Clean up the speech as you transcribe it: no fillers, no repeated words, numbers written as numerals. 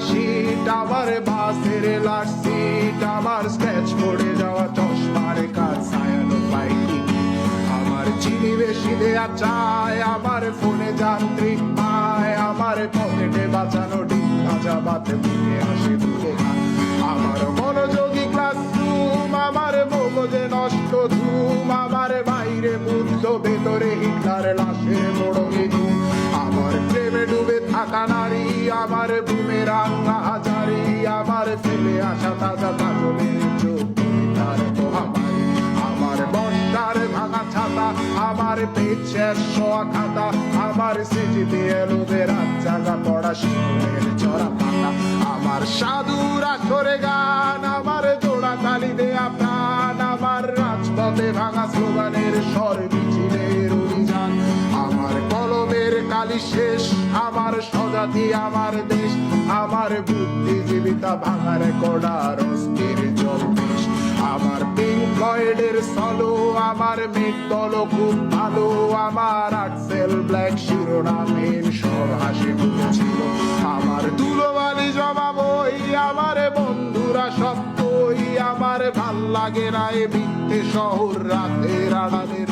শীত, আমার বাসের লাস্ট সিট, আমার স্ক্র্যাচ পড়ে যাওয়া চশমার কাজ ছায়ানো পাইনি, আমার চিনি বেশি দেয়া চায়, আমার ফোনে যান্ত্রিক পায়, আমার পকেটে বাঁচানো ডিম ভাজা বাতে মুখে হাসি তুলে খায়, আমার মনোযোগী ক্লাসরুম, আমার মগজে নষ্ট ধুম, আমার বাইরে বুদ্ধ ভেতরে হিটলার লাশের মোড়কে ধুম, আমার প্রেমে ডুবে থাকা নারী, আমার বুমেরাং হাজারি, আমার ফেলে আসা তাজা কাজলের চোখ তার মহামারী, আমার বর্ষার ভাঙা ছাতা, আমার পেট শেষ শোয়া খাতা, আমার সেজিতে এলোদের রাত জাগা পড়া শিশুদের চড়া পাতা, আমার সাধুর আসরে গান, আমার জোড়া তালি দেয়া প্রাণ, আমার রাজপথে ভাঙা স্লোগানের স্বর মিছিলের অভিযান, আমার কলমের কালি শেষ, আমার স্বজাতি আমার দেশ, আমার বুদ্ধিজীবিতা ভাঙার কড়ার অস্থির জলবেশ, আমার পিঙ্ক ফ্লয়েডের সলো, আমার মেঘ বলো খুব ভালো, আমার আর্টসেল ব্ল্যাক শিরোনামহীন সব হাসি ছিল, আমার ধুলোবালি জমা বই, আমার বন্ধুরা সত্যই, আমার ভাল লাগে না এ মিথ্যে শহর রাতের আড়ালের